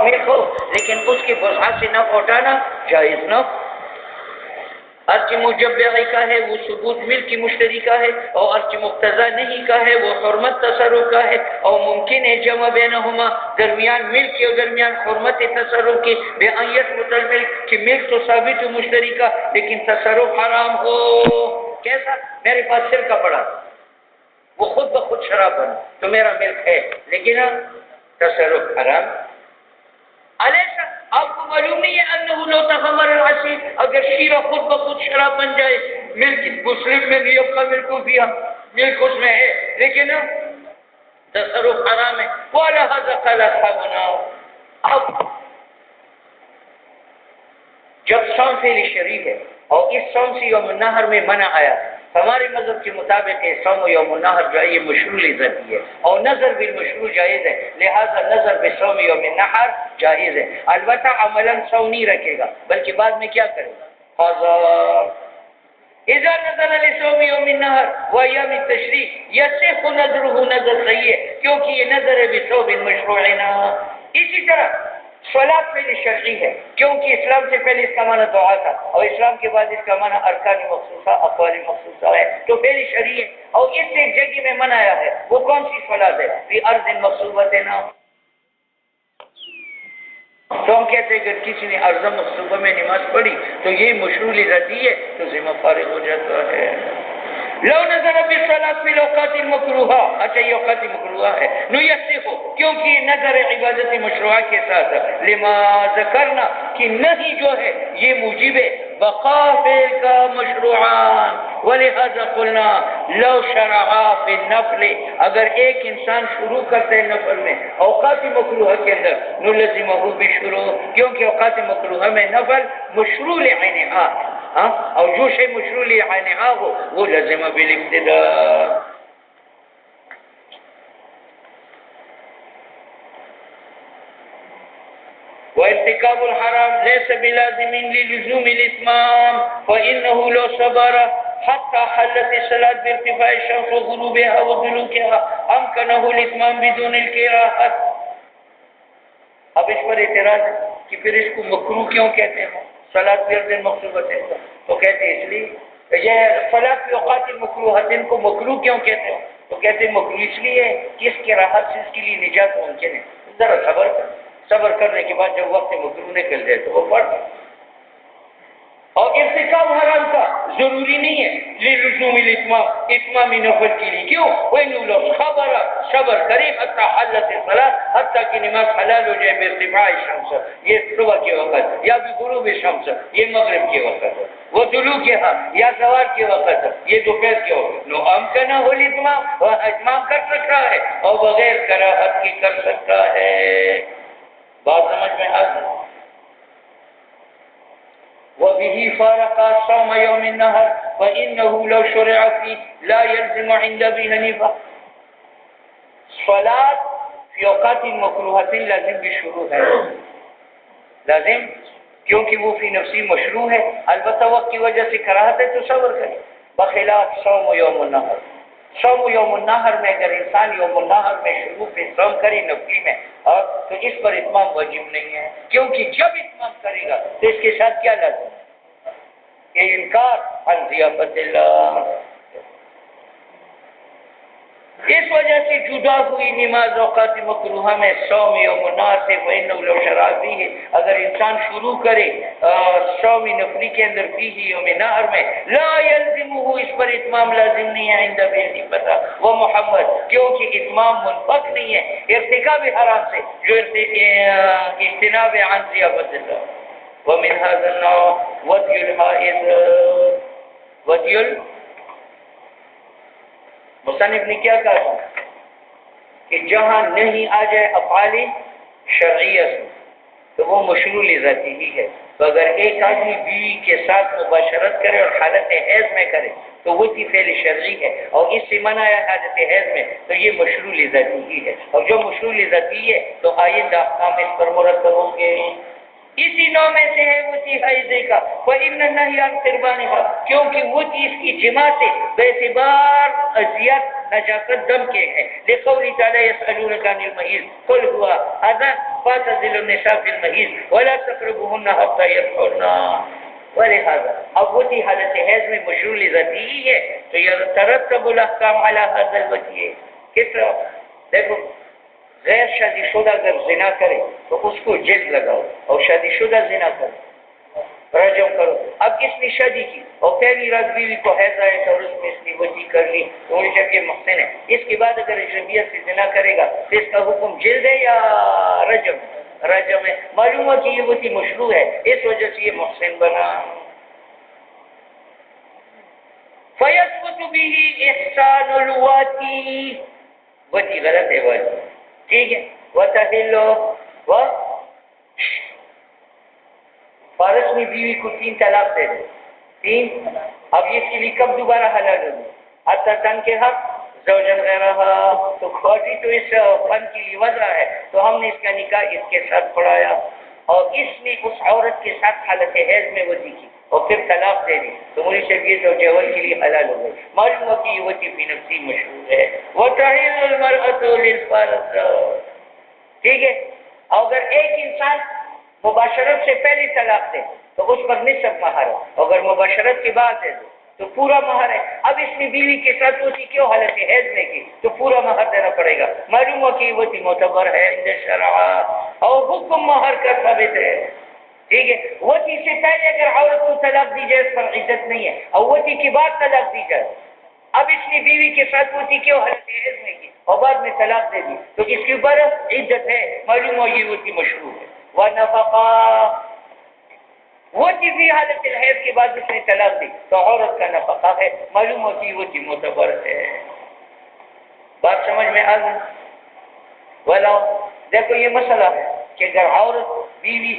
ملک ہو لیکن اس کی وسعت سے نفع اٹھانا جائز نہ. ارچ مجبعی کا ہے وہ ثبوت ملک کی مشتری کا ہے، اور ارچ مقتضا نہیں کا ہے وہ حرمت تصرف کا ہے، اور ممکن ہے جمع بینہما درمیان ملک کے اور درمیان حرمت تصرف کی بے ایت ملک کہ ملک تو ثابت ہو مشتری کا لیکن تصرف حرام ہو. کیسا؟ میرے پاس سرکہ پڑا، وہ خود بخود شراب بنا تو میرا ملک ہے لیکن تصرف حرام. علیہ آپ کو معلوم نہیں ہے انہو لو تخمر العصیر، اگر شیرہ خود بخود شراب بن جائے، ملک مسلم میں نہیں ابقا ملکو فیہا، ملک اس میں ہے لیکن تصرف حرام ہے. وَلَهَذَا قَالَ أَصْحَابُنَا. اب جب صوم فعل شریع ہے اور اس صوم سے یوم النحر میں منع آیا، ہمارے مذہب کے مطابق ہے صوم یوم النحر جو ہے یہ مشروع لذتی ہے اور نظر بالمشروع جائز ہے، لہذا نظر بصوم یوم النحر جائز ہے. البتہ عملاً صوم نہیں رکھے گا بلکہ بعد میں کیا کرے گا؟ اذا نظر لصوم یوم النحر وایام التشریق یصح نظرہ، نظر صحیح ہے کیونکہ یہ نظر ہے بصوم مشروعنا. اسی طرح صلاۃ فعل شرعی ہے کیونکہ اسلام سے پہلے اس کا معنی دعا تھا اور اسلام کے بعد اس کا معنی ارکان مخصوصہ اقوال مخصوصہ ہے تو فعل شرعی ہے. اور اس سے ایک جگہ میں منایا ہے، وہ کون سی صلاۃ ہے؟ فی ارض مغصوبۃ نا. تو ہم کہتے ہیں اگر کسی نے ارض مغصوبہ میں نماز پڑھی تو یہ مشروع لذتی ہے تو ذمہ فارغ ہو جاتا ہے. لو نظر بالصلاۃ فی الاوقات المکروہہ، اچھا یہ اوقات مکروہہ ہے، نو یصح کیونکہ یہ نظر عبادت مشروعہ کے ساتھ لما ذکرنا کہ نہیں جو ہے یہ موجب بقا فعل کا مشروعان. ولہذا قلنا لو شرعا فی النفل، اگر ایک انسان شروع کرتے ہیں نفل میں اوقات مکروہہ کے اندر، نو لزمہ بالشروع کیونکہ اوقات مکروہہ میں نفل مشروع لعینہا، اور جو شے مشروع لعینہا ہو وہ لازم بالابتداء. وارتكاب الحرام ليس بلازم للزوم الاتمام فانه لو صبر حتى حلت الصلاه بارتفاع الشمس وغروبها ودلوكها امكنه الاتمام بدون الكراهه. اب اس پر اعتراض ہے کہ پھر اس کو مکروہ کیوں کہتے ہیں؟ صلاۃ فی ارض مغصوبۃ تو کہتے ہیں اس لیے یہ صلاۃ فی اوقات مکروہۃ کو مکروہ کیوں کہتے ہیں؟ تو کہتے ہیں مکروہ اس لیے کہ اس کے راحت سے اس کے لیے نجات ممکن ہے. ذرا صبر کرنے کے بعد جب وقت مکروہ نکل جائے تو وہ پڑھ. اور ارتکاب حرام کا ضروری نہیں ہے لزوم الاتمام، اتمام نفل کے لیے. کیوں؟ وَإِنَّهُ لَوْ صبر کرے حتی حلت الصلاۃ، حتیٰ کہ نماز حلال ہو جائے بارتفاع الشمس، یہ صبح کے وقت، یا بغروب الشمس یہ مغرب کے وقت، وہ طلوعها یا زوال کے وقت یہ دوپہر کے وقت، نو امکنہ الاتمام، وہ اتمام کر سکتا ہے اور بغیر کراہت کی کر سکتا ہے. بات سمجھ میں آتی؟ وَبِهِ فَارَقَ صَوْمَ يَوْمِ النَّحْرِ فَإِنَّهُ لَوْ شُرِعَ فِيهِ لَا يَلْزِمُ عِنْدَ أَبِي حَنِیفَہ. صلاۃ فی اوقات مکروہۃ لازم بھی شروع ہے، لازم کیونکہ وہ فی نفسی مشروع ہے، البتہ وقت کی وجہ سے کراہت ہے تو صبر کرے. بخلاف صوم یوم النحر، صوم یوم النحر میں اگر انسان یوم النحر میں شروع پہ صوم کرے نفلی میں اور تو اس پر اتمام واجب نہیں ہے، کیونکہ جب اتمام کرے گا تو اس کے ساتھ کیا لازم ہے؟ کہ انکار عن ضیافت اللہ. اس وجہ سے جدا ہوئی نماز اوقات مکروہہ میں صوم یوم النحر سے. فإنه لو شرع فیہ، اگر انسان شروع کرے صوم نفلی کے اندر فیہ یوم النحر میں، لا یلزمہ اس پر اتمام لازم نہیں ہے عند ابی حنیفہ و محمد، کیونکہ اتمام منفک نہیں ہے ارتکاب حرام سے جو اجتناب عن ضیافت اللہ. ومن هذا النوع وطی الحائض. وطی مصنف نے کیا کہا کہ جہاں نہیں آ جائے افعال شرعیہ سے تو وہ مشروع لذاتی ہی ہے. تو اگر ایک آدمی بیوی کے ساتھ مباشرت کرے اور حالت حیض میں کرے تو وہ فعل شرعی ہے، اور اس سے منع ہے حالت حیض میں تو یہ مشروع لذاتی ہی ہے. اور جو مشروع لذاتی ہے تو آئندہ احکام اس پر مرتب ہوں گے. اسی نوع میں سے ہے وہ چیز حیضے کا وَإِنَّ النَّهْيَ عَنْ قِرْبَانِهَا، کیونکہ وہ چیز کی جماع سے بے اعتبار اذیت نجاست دم کے ہے. لقولی تعالی یسألونک عن المحیض قل هو اذى فاعتزلوا النساء في المحیض ولا تقربوهن حتى يطهرن. ولہذا اب وہ تھی حالت حیض میں مشروع ذاتی ہی ہے تو یہ ترتب الاحکام علی هذا الوجه. کس طرح دیکھو غیر شادی شدہ اگر زنا کرے تو اس کو جلد لگاؤ اور شادی شدہ زنا کرو رجم کرو. اب کس نے شادی کی اور پہلی رات بیوی کو حیض آئے اور اس نے اس نے وضی کر لی تو وہ جب یہ محسن ہے. اس کے بعد اگر اجنبیت سے زنا کرے گا تو اس کا حکم جلد ہے یا رجم؟ رجم ہے. معلوم ہو کہ یہ وضی مشروع ہے اس وجہ سے یہ محسن بنا. فَيَثْبُتُ بِهِ إِحْسَانُ الْوَاتِي، وضی غلط ہے وضی ٹھیک ہے. وَتَحِلُّ و فارس میں بیوی کو 3 طلاق دے دے 3. اب یہ اس کے لیے کب دوبارہ حلال ہوگی؟ حتی تنکحہ زوجا غیرہا. تو خاطی تو اس فن کے لیے وضع ہے تو ہم نے اس کا نکاح اس کے ساتھ پڑھایا اور اس نے اس عورت کے ساتھ حالت حیض میں وضی کی اور پھر طلاق دے دی تو مجھے شب یہ زوج اول کے لیے حلال ہو گئی. معلوم ہو کہ یہ وضی فی نفسی مشروع ہے. وَتَحِلُّ الْمَرْأَةُ لِلْفَرْجِ، ٹھیک ہے. اگر ایک انسان مباشرت سے پہلے طلاق دے تو اس پر نصف مہر ہے، اگر مباشرت کے بعد دے دو تو پورا مہر ہے. اب اس نے بیوی کے ساتھ اسی کیوں حالت حیض میں کی تو پورا مہر دینا پڑے گا. معلوم ہو کہ وہ معتبر ہے عند شرع اور حکم مہر کا ثابت ہے ٹھیک ہے. وتی سے پہلے اگر عورت کو طلاق دی جائے اس پر عدت نہیں ہے اور وتی کے بعد طلاق دی جائے. اب اس نے بیوی کے ساتھ وتی کیوں حالت حیض میں کی اور بعد میں طلاق دے دی تو اس کے اوپر عدت ہے. معلوم ہو یہ وتی مشروع ہے. ونفقہ، وہ بھی حالت الحیض کے بعد اس نے طلاق دی تو عورت کا نفقہ ہے. معلوم ہوتی وہ چیز معتبر ہے. بات سمجھ میں آ گئی؟ ولا دیکھو یہ مسئلہ ہے کہ اگر عورت بیوی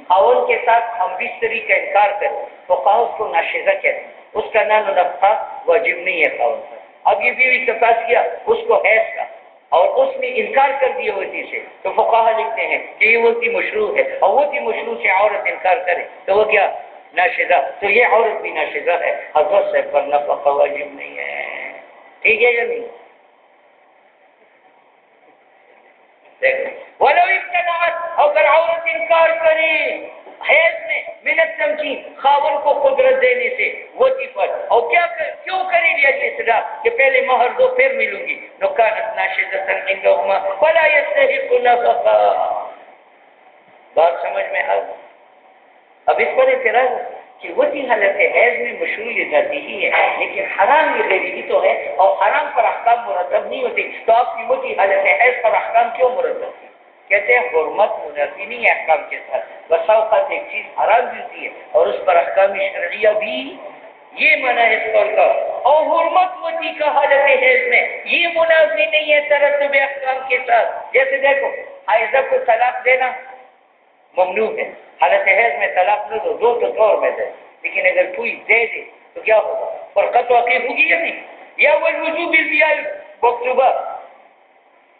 خاوند کے ساتھ ہم بستری کا انکار کرے تو خواہ اس کو ناشزہ کہتے ہیں. اس کا نان و نفقہ واجب نہیں ہے خاوند پر. اب یہ بیوی کے پاس کیا اس کو حیض کا اور اس نے انکار کر دیا وضی سے تو فقہا لکھتے ہیں کہ یہ وضی مشروع ہے اور وضی مشروع سے عورت انکار کرے تو وہ کیا ناشزہ. تو یہ عورت بھی ناشزہ ہے. حضرت سے پر نفقہ واجب نہیں ہے. ٹھیک ہے یا نہیں؟ وَلَوْ ابْتَلَعَتْ، اگر عورت انکار کرے حیض میں من التمکین خاون کو قدرت دینے سے وضی پر اور کیوں کرے لیا جیسا کہ پہلے مہر دو پھر ملوں گی نکانت ناشزۃ عندہما ولا یستحق نفقہ. بات سمجھ میں آ گئی؟ اب اس پر اعتراض کہ وضی حالت حیض میں مشروع ذاتی ہی ہے لیکن حرام یہ غیری تو ہے اور حرام پر احکام مرتب نہیں ہوتے تو آپ کی وضی حالت حیض پر احکام کیوں مرتب کی؟ کہتے ہیں حرمت منافی نہیں ہے احکام کے ساتھ. بس اوقات ایک چیز حرام بھی ہوتی ہے اور اس پر احکام شرعیہ بھی یہ منع ہے اس قول کا. اور حرمت وضی کا حالت حیض میں یہ منافی نہیں ہے ترتب احکام کے ساتھ. جیسے دیکھو حائضہ کو طلاق دینا ممنوع ہے. حالت حیض میں طلاق نہ دو تو طور میں دے لیکن اگر کوئی دے دے تو کیا ہوگا؟ فرقت واقع ہوگی یا نہیں؟ یا وہ وضو بالمیاء مکتوبہ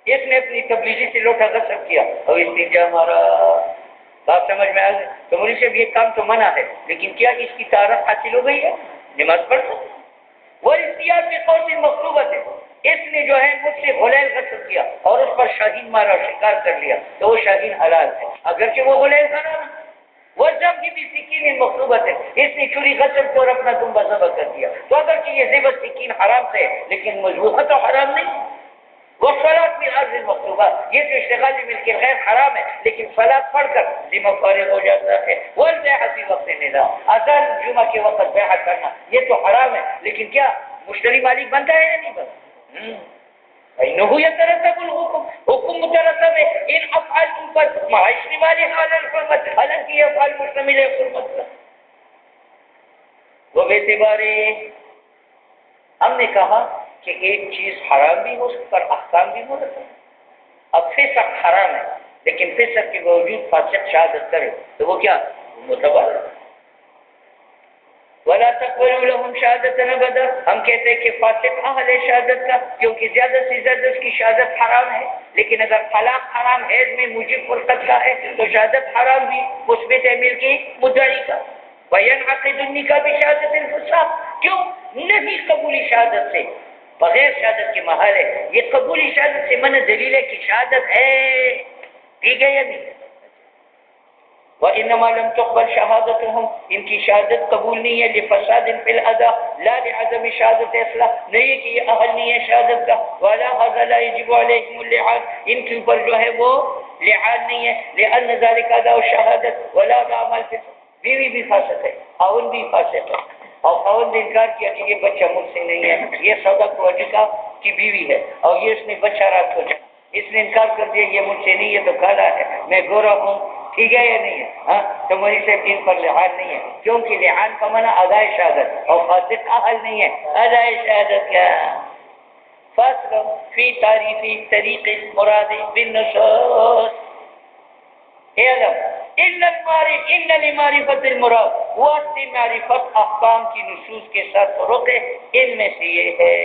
اس نے اپنی تبلیغی سے لوٹا غصب کیا اور استنجا ہمارا. بات سمجھ میں آ گئی؟ تو مجھے سے یہ کام تو منع ہے لیکن کیا اس کی تعارف حاصل ہو گئی ہے؟ نماز پڑھ سکتے. وہ اختیار کے قول سے مخلوبت ہے. اس نے جو ہے مجھ سے غلیل غصب کیا اور اس پر شاہین مارا اور شکار کر لیا تو وہ شاہین حلال ہے اگرچہ وہ غلیل حرام ہے. وہ جب کی بھی سکین مخلوبت ہے. اس نے چوری غصب کو اور اپنا دمبا ذبح کر دیا تو اگرچہ یہ ذبح سکین حرام سے ہے لیکن مذبوحہ تو حرام نہیں. وہ صلاۃ میں عرض مخلوبہ یہ تو اشتغال ملک غیر حرام ہے لیکن صلاۃ پڑھ کر ذمہ فارغ ہو جاتا ہے. وہ بیعہ فی وقت ندا اذان جمعہ کے وقت بیعہ کرنا یہ تو حرام ہے لیکن کیا مشتری مالک بنتا ہے یا نہیں بنتا؟ انه يترتب الحكم حکم مترتب ہے ان افعال پر معاشی والی حال الحرمت حالانکہ یہ افعال مشتمل ہے حرمت پر. وہ اعتبارے ہم نے کہا کہ ایک چیز حرام بھی ہو اس پر احکام بھی مرتب ہے. اب فسق حرام ہے لیکن فسق کے باوجود فاسق شہادت کرے تو وہ کیا معتبر ہے. ولا تقبلوا لهم شهادة ابدا، ہم کہتے ہیں کہ فاسق اہل شہادت کا، کیونکہ زیادہ سے زیادہ اس کی شہادت حرام ہے. لیکن اگر طلاق حرام حیض میں موجب فرقت کا ہے تو شہادت حرام بھی مثبت ہے مل کی مدعی کا. وینعقد النکاح بشہادت الفساق، کیوں نہیں قبولی شہادت سے، بغیر شہادت کے محال ہے. یہ قبولی شہادت سے من دلیل ہے کہ شہادت ہے، ٹھیک ہے یا نہیں؟ وَإِنَّمَا لَمْ تُقْبَلْ شَهَادَتُهُمْ، ان کی شہادت قبول نہیں ہے لِفَسَادٍ فِي الْأَدَاءِ لَا لِعَدَمِ شَهَادَتِ اصْلَاح، نہیں کہ یہ اہل نہیں ہے شہادت کا. وَلَا هَذَا لَا يَجِبُ عَلَيْهِمُ اللِّعَانُ، ان کے اوپر جو ہے وہ لعان نہیں ہے. لِأَنَّ ذَلِكَ أَدَاءُ الشَّهَادَةِ وَلَا دَعْمَ الْفِسْقِ، بیوی بھی فاسق ہے، خاوند بھی فاسق ہے، اور خاوند نے انکار کیا کہ یہ بچہ مجھ سے نہیں ہے، یہ سودا کوجکا کی بیوی ہے اور یہ اس نے بچہ رات کو جانا، اس نے انکار کر دیا یہ مجھ سے نہیں ہے تو کالا ہے، میں گورا ہوں، ٹھیک ہے یا نہیں ہے؟ ہاں تو مجھے سے دین پر لحاظ نہیں ہے، کیونکہ لحاظ کا منع ادائے شہادت، اور فاسق اہل نہیں ہے ادائے شہادت. کیا فصل فی تعریف طریق المراد بالنصوص. ان لمعرفت المراد، واسطے معرفت احکام کی نصوص کے ساتھ فروق ہے. ان میں سے یہ ہے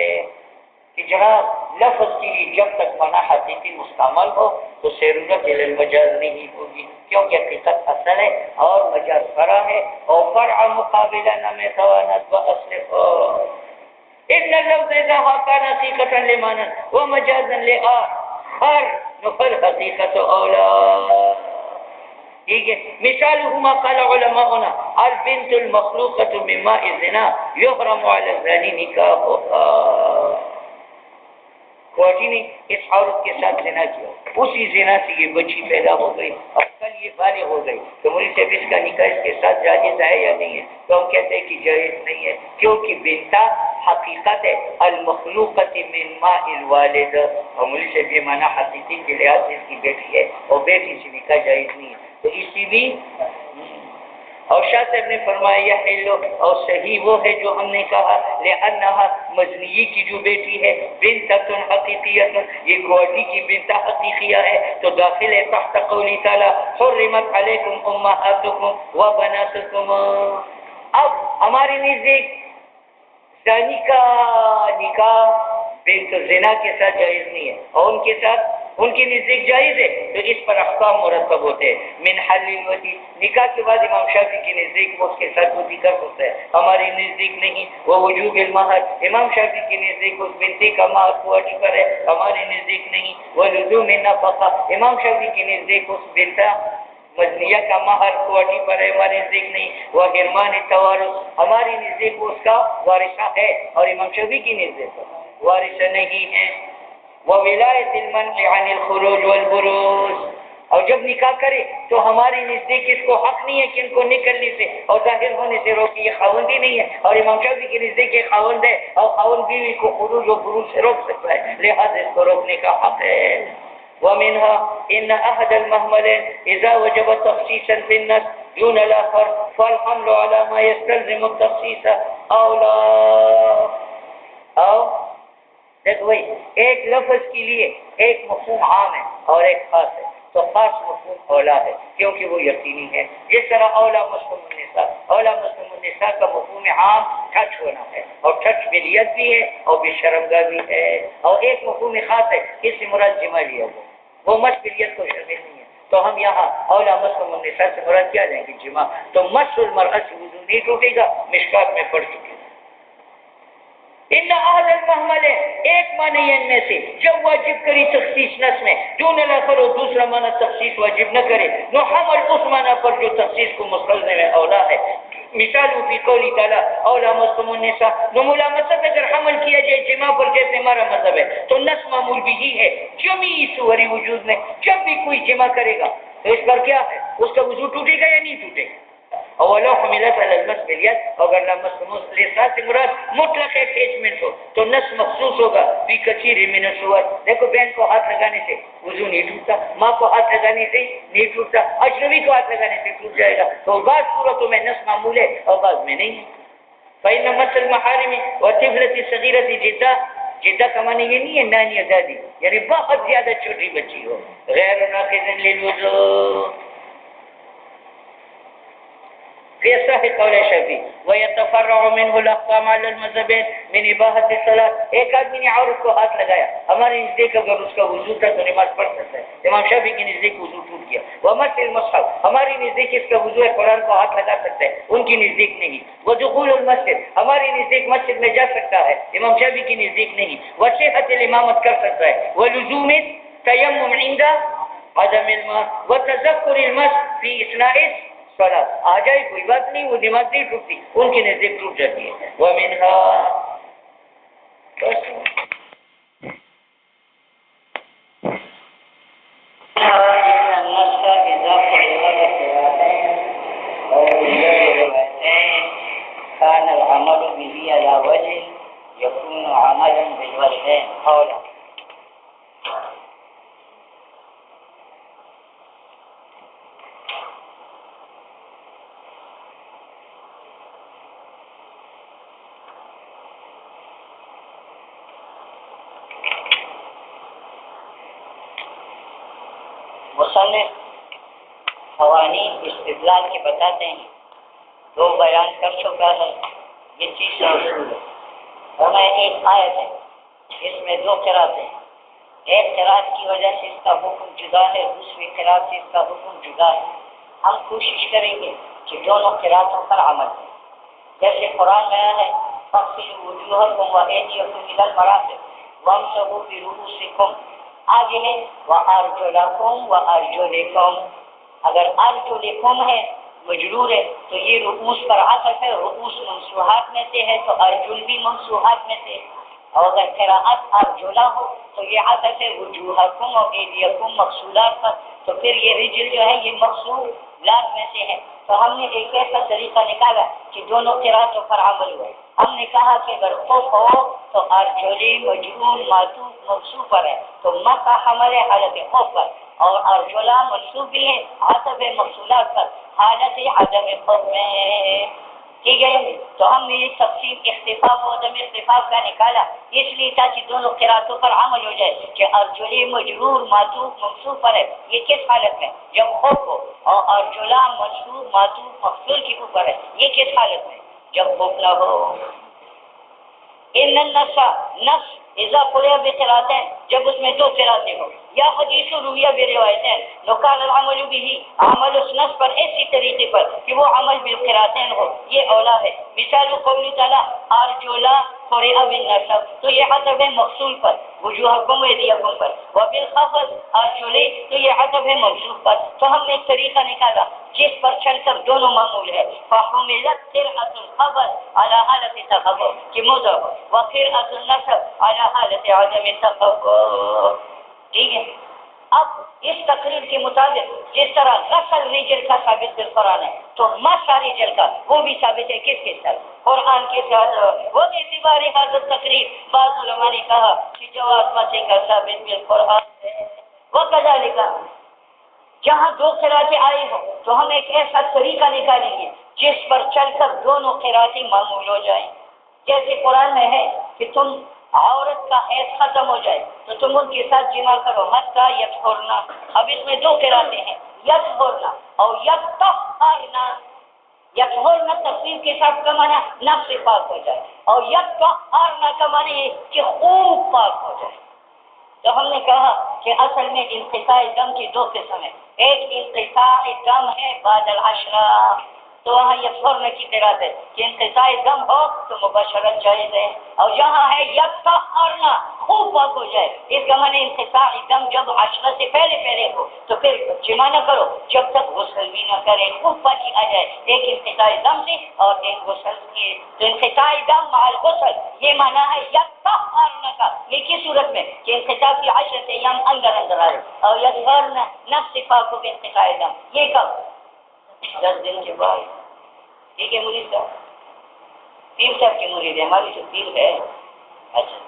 کہ جناب لفظ کی جب تک معنی حقیقی مستعمل ہو تو ضرورت المجاز نہیں ہوگی، کیونکہ حقیقت اصل ہے اور مجاز فرع ہے، اور فرع مقابلہ نہ میں توانت و اصل ہو. ان اللفظ اذا كان حقیقتا لمعنى ومجازا لآخر نفر حقیقت اولا. ٹھیک ہے، مثالهما قال علماؤنا البنت المخلوقة من ماء الزنا يحرم على الزاني نكاحها. کوٹی نے اس عورت کے ساتھ زنا کیا، اسی زنا سے یہ بچی پیدا ہو گئی اور کل یہ بالغ ہو گئی، تو مولوی صاحب اس کا نکاح اس کے ساتھ جائز ہے یا نہیں ہے؟ تو ہم کہتے ہیں کہ جائز نہیں ہے، کیونکہ بنتا حقیقت ہے المخلوقت من ماء الوالد، اور مولوی صاحب یہ معنی حقیقی کے لحاظ سے اس کی بیٹی ہے اور بیٹی سے نکاح جائز نہیں ہے، تو اسی بھی. اور شاہ صاحب نے فرمایا یہ حلو، اور صحیح وہ ہے جو ہم نے کہا لأنہا مزنی کی جو بیٹی ہے بنت حقیقیت، یہ گواڈی کی بنت حقیقیہ ہے تو داخل ہے تحت قولی تعالی حرمت علیکم امہاتکم و بناتکم. اب ہماری نزدیک زانی کا نکاح بنت زنا کے ساتھ جائز نہیں ہے، اور ان کے ساتھ ان کی نزدیک جائز ہے، تو اس پر احکام مرتب ہوتے ہیں. من حل الوتی، نکاح کے بعد امام شافعی کی نزدیک وہ اس کے ساتھ وتی کر سکتا ہے، ہماری نزدیک نہیں. وہ وجوب المہر، امام شافعی کی نزدیک اس بنتی کا مہر کو واجب ہے، ہماری نزدیک نہیں. وہ لزوم النفقہ، امام شافعی کی نزدیک اس بنتا مزنیہ کا مہر کو واجب ہے، ہماری نزدیک نہیں. وہ حرمان التوارث، ہماری نزدیک اس کا وارثہ ہے اور امام شافعی کی نزدیک وارثہ نہیں ہے. وولایت المنع عن الخروج والبروز، اور جب نکاح کرے تو ہماری نزدیک اس کو حق نہیں ہے کہ ان کو نکلنے سے اور ظاہر ہونے سے روکے، یہ خاوند ہی نہیں ہے، اور امام شافعی کی نزدیک یہ خاوند ہے اور خاوند بیوی کو خروج و بروز سے روک سکتا ہے، لہذا اس کو روکنے کا حق ہے. ومنها ان احد المحملين اذا وجب تخصيصا في النص دون الاخر فالحمل على ما يستلزم التخصيص اولى. او دیکھو بھائی، ایک لفظ کے لیے ایک مفہوم عام ہے اور ایک خاص ہے، تو خاص مفہوم اولا ہے کیونکہ وہ یقینی ہے. جس طرح اولا مسلم النساء، اولا مسلم النساء کا مفہوم عام ٹچ ہونا ہے، اور ٹچ بلیت بھی ہے اور بشرمگاہ بھی ہے. اور ایک مفہوم خاص ہے، اس سے مراد جمع لیا وہ مس بلیت کو شامل نہیں ہے، تو ہم یہاں اولا مسلم النساء سے مراد کیا لیں گے؟ جمع. تو مس المرأة سے وضو نہیں ٹوٹے گا، مشکات میں پڑھ چکے. ان احد المحمل، ایک معنی ان میں سے جب واجب کری تخصیص نص میں دون الاخر، اور دوسرا معنی تخصیص واجب نہ کرے، نو حمل اس معنی پر جو تخصیص کو مستلزم میں اولا ہے. مثال فی قولی تعالی اولا مسلم النساء، نو ملامست اگر حمل کیا جائے جمع پر جیسے ہمارا مذہب ہے تو نص معمول بھی ہی ہے جمعی صوری وجود میں. جب بھی کوئی جمع کرے گا تو اس پر کیا ہے؟ اس کا وضو ٹوٹے گا یا نہیں ٹوٹے گا؟ اولو حملت علی المس بلیت، اگر لمس لسان سے مراد مطلق اٹیچمنٹ ہو تو نس مخصوص ہوگا فی کثیر من الصور. دیکھو بہن کو ہاتھ لگانے سے وضو نہیں ٹوٹتا، ماں کو ہاتھ لگانے سے نہیں ٹوٹتا، اجنبی کو ہاتھ لگانے سے ٹوٹ جائے گا. تو بعض صورتوں میں نس معمول ہے اور بعض میں نہیں. فإن مس المحارم والطفلة الصغيرة جدہ، جدہ کا معنی یہ نہیں ہے نانی دادی، یعنی بہت زیادہ چھوٹی بچی ہو، غیر ناقض للوضوء. في صحيح قول الشافعي ويتفرع منه الاحکام على المذهبين من اباحة الصلاة. ایک آدمی نے عورت کو ہاتھ لگایا، ہمارے نزدیک اگر اس کا وضو تھا تو نماز پڑھ سکتا ہے، امام شافعی کے نزدیک وضو ٹوٹ گیا. ومس المصحف، ہماری نزدیک اس کا وضو ہے، قرآن کو ہاتھ لگا سکتا ہے، ان کی نزدیک نہیں. ودخول المسجد، ہماری نزدیک مسجد میں جا سکتا ہے، امام شافعی کی نزدیک نہیں. وصحة الامامت کر سکتا ہے. ولزوم التیمم عند عدم الماء وتذکر المس فی اثناء صلاۃ. آ جائے کوئی بات نہیں، وہ نماز نہیں ٹوٹتی، ان کی نزدیک ٹوٹ جاتی ہے. ومنها كان العمل به على وجه يكون عملا بالوالدين قولا. مصنف قوانین استدلال کے بتاتے ہیں، دو بیان کر چکا ہے، یہ تیسرا اصول ہے. اور میں ایک آیت ہے، اس میں دو قرات ہیں. ایک قرات کی وجہ سے اس کا حکم جدا ہے، دوسری قرات سے اس کا حکم جدا ہے. ہم کوشش کریں گے کہ دونوں قراتوں پر عمل کریں. جیسے قرآن میں ہے فاغسلوا وجوہکم وایدیکم الی المرافق وامسحوا برؤوسکم، آگے ہے وارجلکم وارجلکم. اگر ارجلکم ہے مجرور ہے تو یہ رؤوس پر عطف ہے، رؤوس منصوحات میں سے ہے تو ارجل بھی منصوحات میں سے. اور اگر قراءت ارجلا ہو تو یہ عطف ہے وجوہکم اور ایدیکم مقصولات پر، تو پھر یہ رجل جو ہے یہ مقصولات میں سے ہے. تو ہم نے ایک ایسا طریقہ نکالا کہ دونوں قراءتوں پر عمل ہوئے. ہم نے کہا کہ اگر خوف ہو تو ارجلی مجرور معطوف منصوب پر ہے تو مسح حمل ہے حالت خوف پر، اور ارجلا منصوب بھی ہے عطف مقصولات پر حالت عدم خوف میں. ٹھیک ہے، تو ہم نے یہ تقسیم اختفاف و عدم اختفاف کا نکالا اس لیے تاکہ دونوں قراتوں پر عمل ہو جائے کہ ارجلی مجرور معطوف منصوب پر ہے. یہ کس حالت میں؟ جب خوف ہو. اور ارجلا منصوب معطوف مقصول کے اوپر ہے، یہ کس حالت میں؟ جب خوف نہ ہو. ان النص نص اذا قرئ بقراءتين، جب اس میں دو قراءتیں ہوں، یا حدیث رویہ بروایتین نقال العمل به، عمل اس نص پر ایسی طریقے پر کہ وہ عمل بالقراءتین ہو، یہ اولا ہے. مثال قول تعالی ارجلا قرئ بالنصب، تو یہ عطف ہے مقصول پر وجوہکم وایدیکم پر، وبالخفض ارجلی تو یہ عطف ہے موصوف پر. تو ہم نے ایک طریقہ نکالا جس پر چل کر دونوں معمول ہے. فحملت قرأة الخبر على حالت تخبر کہ مضاف، وقرأة النصب على حالت عدم تخبر. ٹھیک ہے، اب اس تقریر کے مطابق جس طرح غسل رجل کا ثابت بالقرآن ہے تو مسح رجل کا وہ بھی ثابت ہے کس کے ساتھ؟ قرآن کے ساتھ. وہ اعتبار حاضر تقریر بعض علماء نے کہا کہ جواز مسح کا ثابت بالقرآن ہے. وکذالک جہاں دو قراتیں آئی ہو تو ہم ایک ایسا طریقہ نکالیں گے جس پر چل کر دونوں قراتیں معمول ہو جائیں. جیسے قرآن میں ہے کہ تم عورت کا حیض ختم ہو جائے تو تم ان کے ساتھ جمع کرو حتی یطہرنا. اب اس میں دو قراتیں ہیں، یطہرنا اور یطہرنا. یطہرنا تفسیر کے ساتھ کا معنی نفس پاک ہو جائے، اور یطہرنا کا معنی کہ خوب پاک ہو جائے. تو ہم نے کہا کہ اصل میں انقطاع دم کی دو قسم ہے. ایک انقطاع دم ہے بعد العشرہ، تو وہاں یطہرنا کی قرات ہے کہ انقطاع دم ہو تو مباشرت جائز ہے. اور جہاں ہے یطہرنا خوب پاک ہو جائے، اس کا معنی انقطاع دم جب عشرہ سے پہلے ہو تو پھر جمع نہ کرو جب تک غسل بھی نہ کرے، خوب پاکی آ جائے ایک انقطاع دم سے اور ایک غسل سے. تو انقطاع دم مع الغسل یہ معنی ہے یطہرنا کا. یہ کس صورت میں کہ انقطاع کی 10 ایام اندر آئے، اور یطہرنا نفس پاک ہو انقطاع دم. یہ کب؟ 10 دن کے بعد. ٹھیک ہے مرید صاحب، پیر صاحب کی مرید ہے ہماری جو پیر ہے. اچھا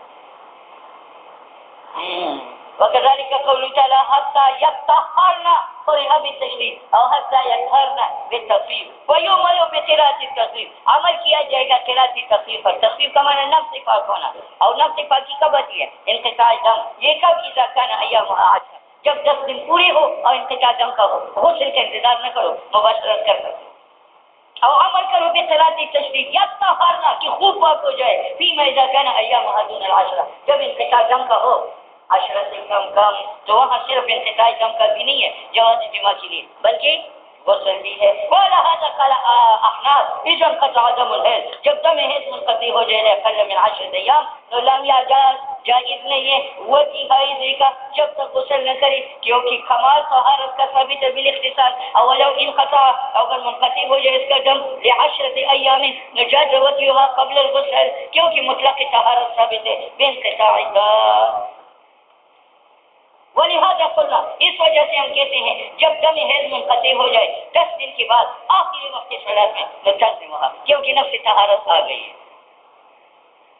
وكذلك قول تعالى حتى يطهرن قرئ بالتشديد او حتى يطهرن بالتخفيف ويعمل بقراءة التخفيف. عمل کیا جائے گا قراءة التخفيف پر. تخفیف کا معنی نفس پاک ہونا، اور نفس پاکی کب آتی ہے؟ انقطاع دم. یہ کب؟ اذا كان ايامها 10، جب 10 دن پورے ہو اور انقطاع دم کا ہو. غسل کا انتظار نہ کرو، مباشرت کر سکتے. اور عمل کرو بقراءۃ تشدید یا طہارنا کہ خوب پاک ہو جائے فیما اذا کان ایامها دون العشرہ، جب انقطاع دم کا ہو 10 سے کم تو وہاں صرف انقطاع دم کا بھی نہیں ہے جواز جماع کے لیے بلکہ غسل بھی ہے. ولهذا قال احناف اذا انقطع دم الحیض، جب دم حیض منقطع ہو جائے اقل من 10 ایام تو لم یجوز، جائز نہیں ہے وتی حیض کا جب تک غسل نہ کرے، کیونکہ کمال طہارت کا ثابت ہے بالاختصار. اولو انقطع، اگر منقطع ہو جائے اس کا دم ل10 ایام نجاز وتیها قبل الغسل، کیونکہ مطلق طہارت ثابت ہے بانقطاع الدم. ولہذا قلنا، اس وجہ سے ہم کہتے ہیں جب دم حیض منقطع ہو جائے 10 دن کے بعد آخری وقت صلاۃ میں نتظمها، کیونکہ نفس طہارت آ گئی ہے.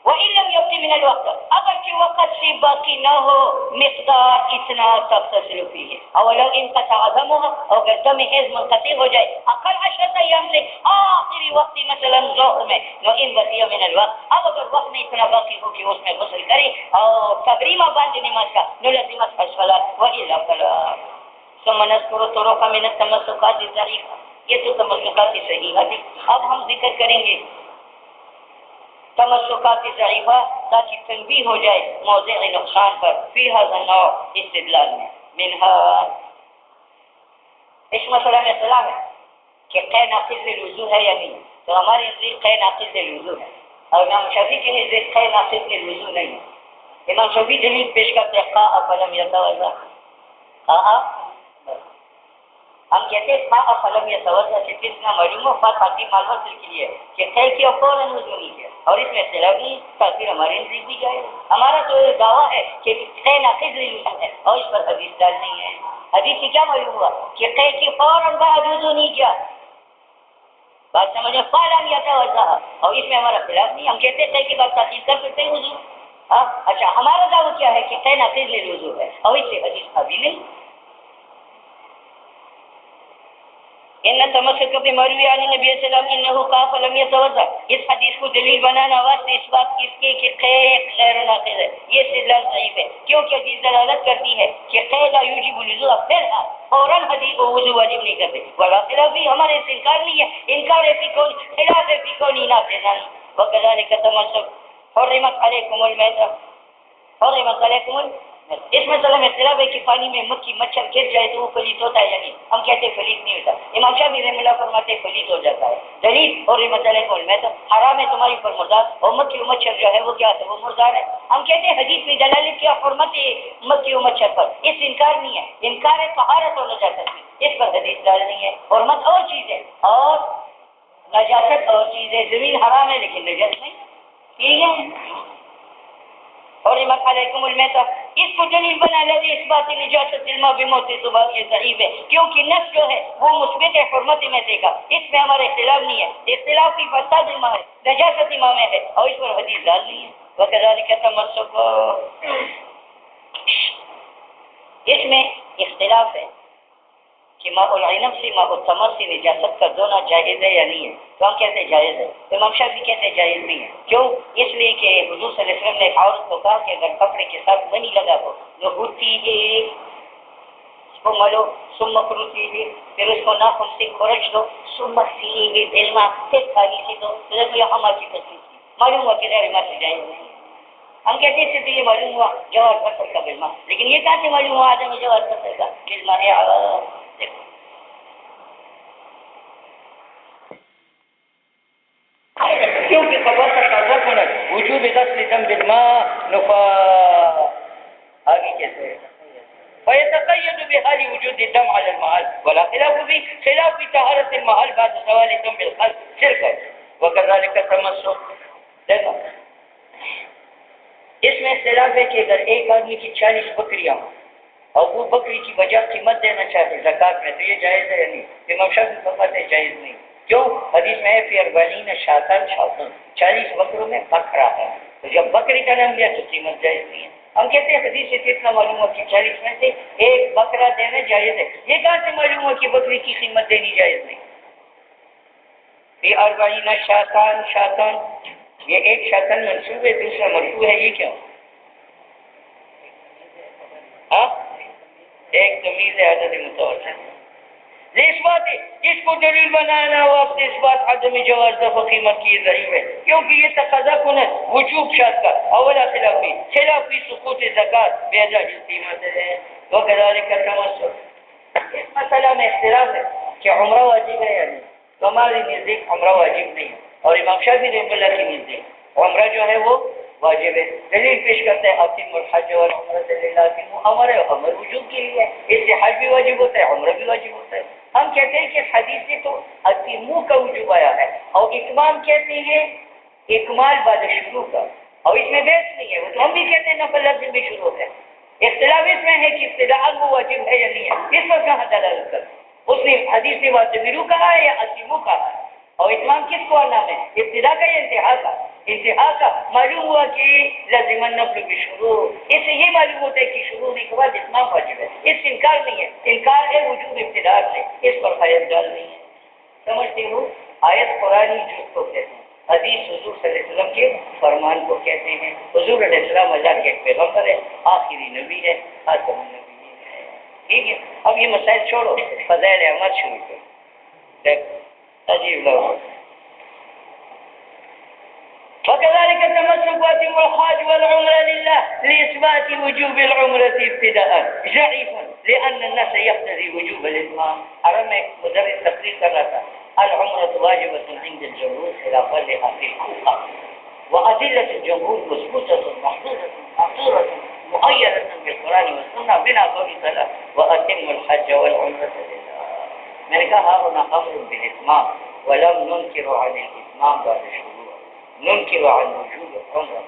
وَإِن لَمْ يَبْقِ مِنَ الْوَقْتِ، اگرچہ وقت سے باقی نہ ہو مقدار اتنا تغتسل فیہ، اولو انقطع دمها، اگر دم حیض منقطع ہو جائے اقل 10 ایام سے آخری وقت مثلا ظہر میں، وَإِن بقي من الوقت، اب اگر وقت میں اتنا باقی ہو کہ اس میں غسل کرے اور تحریمہ باندھ نماز کا نلزمت الصلاۃ وإلا فلا. ثم نذكر طرق من التمسكات الضعيفة، یہ تو تمسکات صحیحہ تھی. اب ہم ذکر کریں گے تمسکات ضعیفہ تاکہ تنبیہ ہو جائے موضع نقصان پر فی هذا النوع استدلال میں. منها، اس مسئلہ میں اختلاف ہے کہ قے ناقض للوضو ہے یا نہیں. تو ہمارے نزدیک قے ناقض للوضو ہے اور امام شافعی کے نزدیک قے ناقض للوضو نہیں ہے. امام شافعی دلیل پیش کرتے ہیں قاء فلم یتوضا، ہم کہتے ہیں قاء فلم یتوضا سے کتنا معلوم ہو فاتحی معلومات کے لیے کہ قے کیا فوراً وضو نہیں کیا، اور اس میں اختلاف نہیں تاکہ ہمارے نزدیک بھی جائے. ہمارا تو دعویٰ ہے کہ قے ناقض للوضو ہے اور اس پر حدیث دال نہیں ہے. حدیث سے کیا معلوم ہوا کہ قے کی فوراً بعد وضو نہیں کیا. بات سمجھے، فلم یتوضا، اور اس میں ہمارا اختلاف نہیں. ہم کہتے ہیں قے کی بات تاکید کر سکتے ہیں وضو. اچھا، ہمارا دعویٰ کیا ہے کہ قے ناقض للوضو ہے اور اس سے حدیث ابھی نہیں. ان تمسک بمروی عن نبی صلی اللہ علیہ وسلم انه قال فلم يتوضا، اس حدیث کو دلیل بنانا واسطے اس بات اس کے کہ قے غیر ناقض ہے، یہ استدلال ضعیف ہے کیونکہ حدیث دلالت کرتی ہے کہ قے لا یوجب الوضوء فوراً حدیث وضو واجب نہیں کرتے. ولا خلاف بھی ہمارے سے انکار نہیں ہے، انکار فی کون خلاف فی کون ناقضا. وكذلك تمسک حرمت علیکم المیتہ، حرمت علیکم. اس مسئلہ میں اختلاف ہے کہ پانی میں مکھی مچھر گر جائے تو وہ فلیت ہوتا ہے یا نہیں. ہم کہتے ہیں فلیت نہیں ہوتا. امام شافعی رحمۃ اللہ فرماتے ہیں فلیت ہو جاتا ہے. دلیل حرمت علیکم المیتہ، حرام ہے تمہاری پر مردار، اور مکھی و مچھر جو ہے وہ کیا ہے، وہ مردار ہے. ہم کہتے ہیں حدیث میں دلالت کیا حرمت مکھی و مچھر پر، اس انکار نہیں ہے. انکار ہے طہارت اور نجاست میں، اس پر حدیث دال نہیں ہے. حرمت اور چیز ہے اور نجاست اور چیز ہے. زمین حرام ہے لیکن نجاست نہیں. ٹھیک ہے، حرمت علیکم المیتہ، اس کو دلیل بنا لے اس بات نجاست الماء بموت ذباب، یہ ضعیف ہے کیونکہ نص جو ہے وہ مثبت ہے حرمت میتہ کا، اس میں ہمارا اختلاف نہیں ہے. اختلاف کی فساد الماء ہے، نجاست امام ہے اور اس پر حدیث دال نہیں ہے. وکذالک تمسک، اس میں اختلاف ہے کہ ماء العنب سے ماء التمر سے نجاست کا دھونا جائز ہے یا نہیں ہے. تو ہم کہتے ہیں جائز ہے، امام شافعی کہتے ہیں جائز نہیں ہے. کیوں؟ اس لیے کہ حضور صلی اللہ علیہ وسلم نے ایک عورت کو کہا کہ اگر کپڑے کے ساتھ منی لگا دو جو ہوتی ہے اس کو ملو، ثم کروتی ہے، پھر اس کو ناخن سے کھرچ دو، ثم سیلیں بالما، پھر پانی سے دو. تو یہ ہماری تصویر تھی، معلوم ہوا کہ غیر سے جائز نہیں. ہم کہتے ہیں تو یہ معلوم ہوا جواز فصل کا بالما، لیکن یہ کہاں سے معلوم ہوا آدم جواز فصل کا بالما ہے. کیونکہ خبر کا رکن وجوب غسل دم بالماء نفا آگے کیسے فيتقيد بحال وجود الدم على المحل ولا خلاف فيه، خلاف في طهارة المحل بعد زوال الدم بالقلب شرك. وكذلك التمسك، اس میں اختلاف ہے کہ اگر ایک آدمی کی 40 بکریاں اور وہ بکری کی وجہ قیمت دینا چاہتے زکات میں، تو یہ جائز ہے یا نہیں؟ امام شافعی فرماتے ہیں جائز نہیں. کیوں؟ حدیث میں ہے فی 40 شاتن 40 بکروں میں بکرا ہے، تو جب بکری کا نام لیا تو قیمت جائز نہیں ہے. ہم کہتے ہیں حدیث سے کتنا معلوم ہو کہ 40 میں سے ایک بکرا دینا جائز ہے. یہ کہاں سے معلوم ہو کہ بکری کی قیمت دینی جائز نہیں؟ فی 40 شاتن، یہ ایک شاتن منصوب ہے، دوسرا مرفوع ہے. یہ کیا؟ ایک تمیز ہے عدد متوسط، اس بات اس کو دلیل بنانا واسطے اس بات عدم جواز دفع قیمت کی ضعیف ہے، کیونکہ یہ تقاضا کند وجوب شرط کا اولا خلافی سقوط زکات بے ادا قیمت ہے۔ وکذالک التمسک، اس مسئلہ میں اختلاف ہے کہ عمرہ واجب ہے یا نہیں، تو ہماری نزدیک عمرہ واجب نہیں ہے، اور امام شافعی رحمۃ اللہ کی نزدیک عمرہ جو ہے وہ واجب ہے۔ دلیل پیش کرتے ہیں اتم الحج والعمرۃ للہ، کہ امر ہے، امر وجوب کے لیے، اس سے حج بھی واجب ہوتا ہے، عمرہ بھی واجب ہوتا ہے۔ ہم کہتے ہیں کہ حدیث سے تو اتمو کا وجوب آیا ہے، اور اتمام کہتے ہیں اکمال بعد شروع کا، اور اس میں بحث نہیں ہے، وہ تو ہم بھی کہتے ہیں نفل لازم بھی شروع ہے۔ اختلاف اس میں ہے کہ ابتداء وہ واجب ہے یا نہیں ہے، اس پر کہاں دلالت کر، اس نے حدیث سے واجبرو کہا ہے یا اتمو کہا ہے، اور اتمام کس کو نام ہے، ابتدا کا یا انتہا کا؟ انتہا کا۔ معلوم ہوا کہ لازم النفل بھی شروع، اس سے یہ معلوم ہوتا ہے کہ شروع ہونے کے بعد اتمام واجب ہے، اس سے انکار نہیں ہے، انکار ہے وجوب ابتدا سے، اس پر آیت ڈال نہیں ہے۔ سمجھتے ہو؟ آیت قرآنی جز کو کہتے ہیں، حدیث حضور صلی اللہ علیہ وسلم کے فرمان کو کہتے ہیں۔ حضور علیہ السلام اللہ کے ایک پیغمبر ہے، آخری نبی ہے، خاتم النبی ہے۔ ٹھیک ہے، اب یہ مسائل چھوڑو، فضائل اعمال شروع کرو۔ عجیب لوگ وكذلك التمسك واتم الحج والعمرة لله لإثبات وجوب العمرة ابتداء ضعيفا لأن الناس يقتضي وجوب الإتمام۔ حرم میں مدرس تقریر کر رہا تھا، العمرة واجبة عند الجمهور خلافا لأهل الكوفة، وأدلة الجمهور مثبوتة محظورة مؤيدة بالقرآن والسنة بنا قول تعالى وأتم الحج والعمرة لله۔ میں نے کہا هنا أمر بالإتمام ولم ننكر عن الإتمام بعد الشروع، ننكر عن وجود العمرة،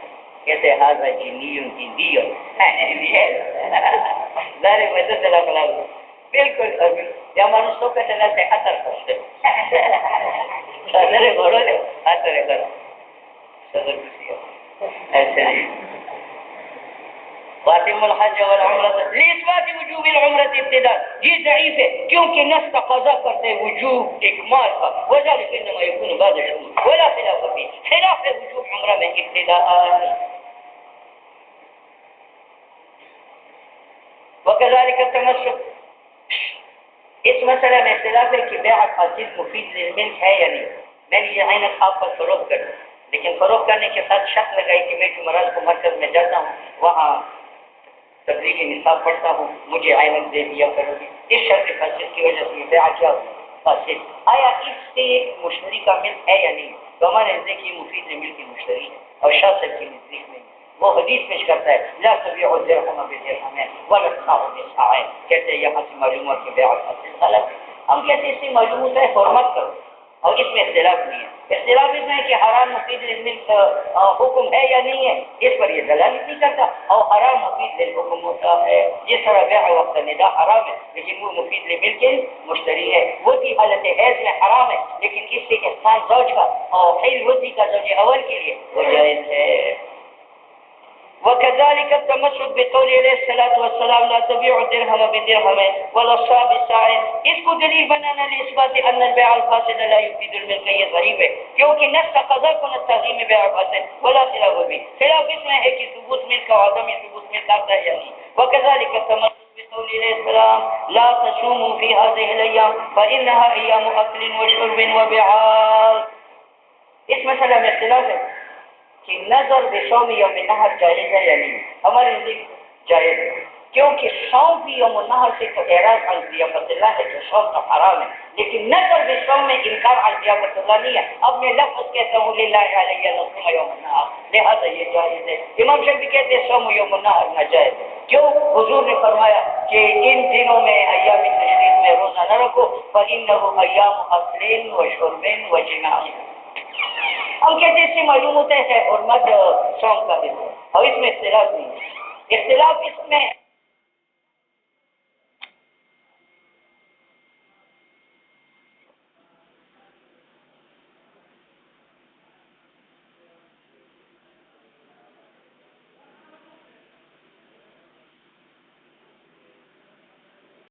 کہتے هذا جني هندي ظاہر مدد الاخلاق بالکل یا مانوس کا چلا سے اثر کرتے صدر گھوڑوں نے اثر کر صدر ایسے واتم الحج والعمرة لإثبات وجوب العمرة ابتداء، یہ ضعیف ہے کیونکہ نص تقاضا کرتے ہیں وجوب اکمال کا، وذلك انما يكون بعد الشروط ولا خلاف فيه، خلاف وجوب عمرہ میں ابتداء۔ وكذلك التمسك، اس مسئلہ میں اختلاف ہے کہ بیع فاسد مفید للملک ہے یا نہیں۔ میں نے یہ عینت آپ پر فروغ کر دی، لیکن فروغ کرنے کے ساتھ شک لگائی کہ میں جمعرات کو مرکز میں جاتا ہوں، وہاں تبلیغی نصاب پڑھتا ہوں، مجھے عینت دے دیا کرو گی، اس شرط فاسد کی وجہ سے یہ بیع کیا ہوئی فاسد۔ آیا اس سے مشتری کا ملک ہے یا نہیں؟ تو ہمارے نزدیک یہ مفید ملک کی مشتری ہے، اور شاہ صاحب کی نزدیک میں وہ حدیث پیش کرتا ہے لا تبيع الدرهم بالدرهم ولا الصاع بالصاع، کہتے ہیں یہاں سے معلوم ہوا کہ بیع فاسد غلط ہے۔ ہم کہتے ہیں اس سے معلوم ہوتا ہے حرمت کرو، اور اس میں اختلاف نہیں ہے۔ اختلاف اس میں ہے کہ حرام مفید للملک حکم ہے یا نہیں ہے، اس پر یہ دلالت نہیں کرتا، اور حرام مفید للحکم ہوتا ہے۔ جس طرح بیع وقت ندا حرام ہے لیکن وہ مفید لملک مشتری ہے، وہ کی حالت حیض میں حرام ہے لیکن اس سے احسان زوج کا اور حیل وزی کا زوج اول کے لیے وہ جائز ہے۔ وكذلك التمسك بقول عليه الصلاة والسلام لا تبيع الدرهم بالدرهم ولا الصاع بالصاع، اس کو دلیل بنانا لإثبات أن البيع الفاسد لا يفيد الملك، یہ ضعیف ہے کیونکہ نص تقاضا کو تحریم بیع فاسد ولا خلاف بھی، خلاف اس میں ہے کہ ثبوت ملک اور عدم ثبوت ملک آتا ہے یا نہیں۔ وكذلك التمسك بقول عليه السلام لا تصوموا في هذه الأيام فإنها أيام أكل وشرب وبعاث، اس مسئلہ میں اختلاف ہے کہ نظر بصوم یوم النحر جائز ہے یا نہیں۔ ہمارے نزدیک جائز ہے کیونکہ صوم بھی یوم النحر سے تو اعراض عن ضیافت اللہ ہے، جو صوم کا حرام ہے، لیکن نظر بصوم میں انکار عن ضیافت اللہ نہیں ہے۔ اب میں لفظ کہتا ہوں للہ علیہ نصوم یوم النحر، لہذا یہ جائز ہے۔ امام شافعی کہتے ہیں صوم یوم النحر ناجائز ہے، کیوں؟ حضور نے فرمایا کہ ان دنوں میں ایام تشریق میں روزہ نہ رکھو فإنه ایام اکل وشرب وجماع۔ ہم کہتے ہیں اس سے معلوم ہوتا ہے حرمت صوم کا دن، اور اس میں اختلاف نہیں ہے۔ اختلاف اس میں